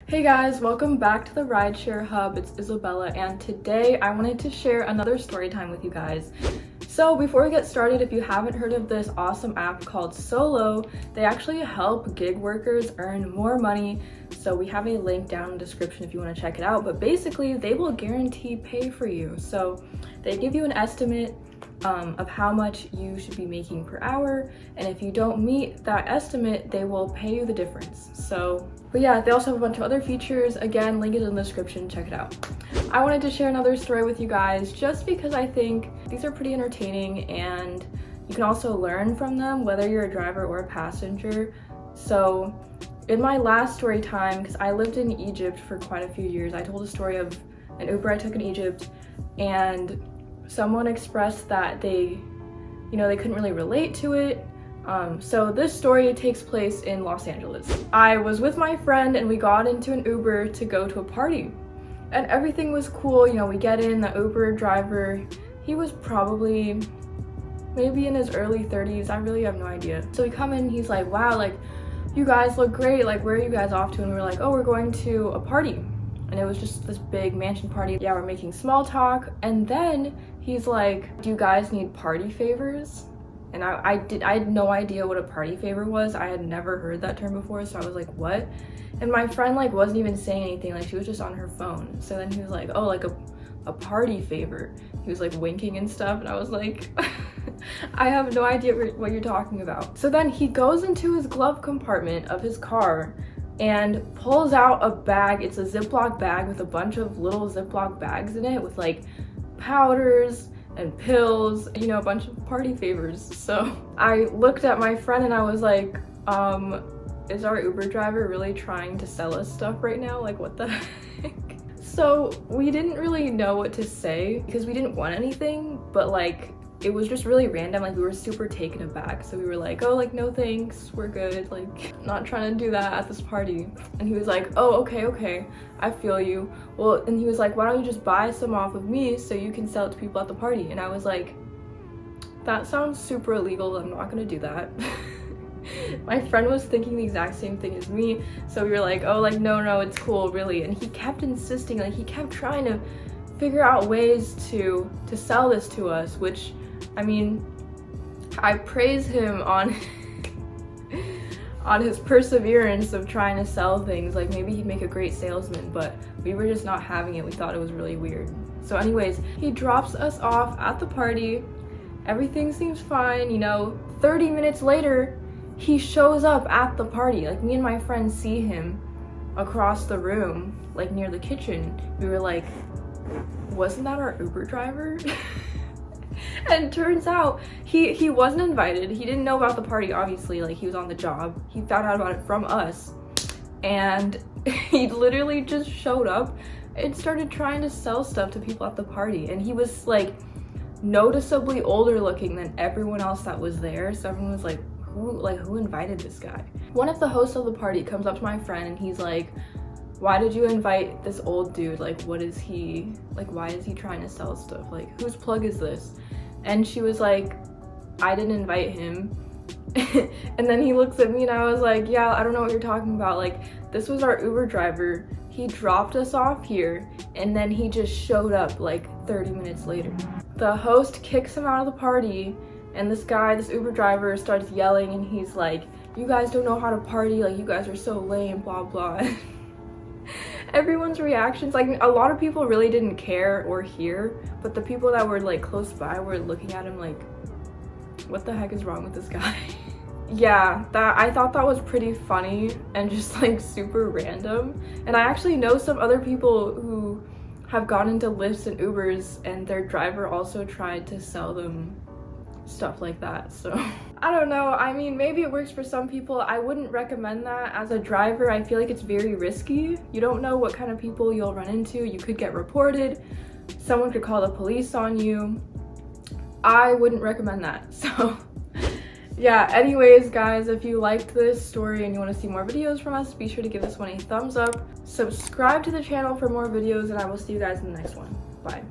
Hey guys, welcome back to the Rideshare Hub. It's Isabella, and today I wanted to share another story time with you guys. So before we get started, if you haven't heard of this awesome app called Solo, they actually help gig workers earn more money. So we have a link down in the description if you want to check it out. But basically, they will guarantee pay for you. So they give you an estimate of how much you should be making per hour, and if you don't meet that estimate, they will pay you the difference. But yeah, they also have a bunch of other features. Again, link is in the description, check it out. I wanted to share another story with you guys just because I think these are pretty entertaining and you can also learn from them, whether you're a driver or a passenger. So in my last story time, because I lived in Egypt for quite a few years, I told a story of an Uber I took in Egypt, and someone expressed that they couldn't really relate to it. So this story takes place in Los Angeles. I was with my friend and we got into an Uber to go to a party. And everything was cool, we get in, the Uber driver, he was probably maybe in his early 30s, I really have no idea. So we come in, he's like, wow, like, you guys look great, like, where are you guys off to? And we're like, oh, we're going to a party. And it was just this big mansion party. Yeah, we're making small talk. And then he's like, do you guys need party favors? And I had no idea what a party favor was. I had never heard that term before, so I was like, what? And my friend like wasn't even saying anything, like she was just on her phone. So then he was like, oh, like a party favor. He was like winking and stuff, and I was like, I have no idea what you're talking about. So then he goes into his glove compartment of his car and pulls out a bag. It's a Ziploc bag with a bunch of little Ziploc bags in it with like powders and pills, a bunch of party favors. So I looked at my friend and I was like, is our Uber driver really trying to sell us stuff right now? Like, what the heck? So we didn't really know what to say because we didn't want anything, but like, it was just really random. Like, we were super taken aback. So we were like, oh, like, no thanks, we're good. Like, not trying to do that at this party. And he was like, oh, okay, I feel you. Well, and he was like, why don't you just buy some off of me so you can sell it to people at the party? And I was like, that sounds super illegal. I'm not gonna do that. My friend was thinking the exact same thing as me. So we were like, oh, like, no, it's cool, really. And he kept insisting, like, he kept trying to figure out ways to sell this to us, which, I mean, I praise him on his perseverance of trying to sell things. Like, maybe he'd make a great salesman, but we were just not having it. We thought it was really weird. So anyways, he drops us off at the party. Everything seems fine, 30 minutes later, he shows up at the party. Like, me and my friend see him across the room, like near the kitchen. We were like, wasn't that our Uber driver? And turns out he wasn't invited. He didn't know about the party, obviously. Like, he was on the job. He found out about it from us, and he literally just showed up and started trying to sell stuff to people at the party. And he was like noticeably older looking than everyone else that was there. So everyone was like, who invited this guy? One of the hosts of the party comes up to my friend and he's like, why did you invite this old dude? Like, what is he, like, why is he trying to sell stuff? Like, whose plug is this? And she was like, I didn't invite him. And then he looks at me and I was like, yeah, I don't know what you're talking about. Like, this was our Uber driver. He dropped us off here and then he just showed up like 30 minutes later. The host kicks him out of the party, and this Uber driver starts yelling, and he's like, you guys don't know how to party, like, you guys are so lame, blah blah. Everyone's reactions, like, a lot of people really didn't care or hear, but the people that were like close by were looking at him like, what the heck is wrong with this guy? Yeah, I thought that was pretty funny and just like super random. And I actually know some other people who have gone into Lyfts and Ubers and their driver also tried to sell them stuff like that. So I don't know, I mean, maybe it works for some people. I wouldn't recommend that. As a driver, I feel like it's very risky. You don't know what kind of people you'll run into. You could get reported, someone could call the police on you. I wouldn't recommend that. So yeah, anyways guys, if you liked this story and you want to see more videos from us, be sure to give this one a thumbs up, subscribe to the channel for more videos, and I will see you guys in the next one. Bye.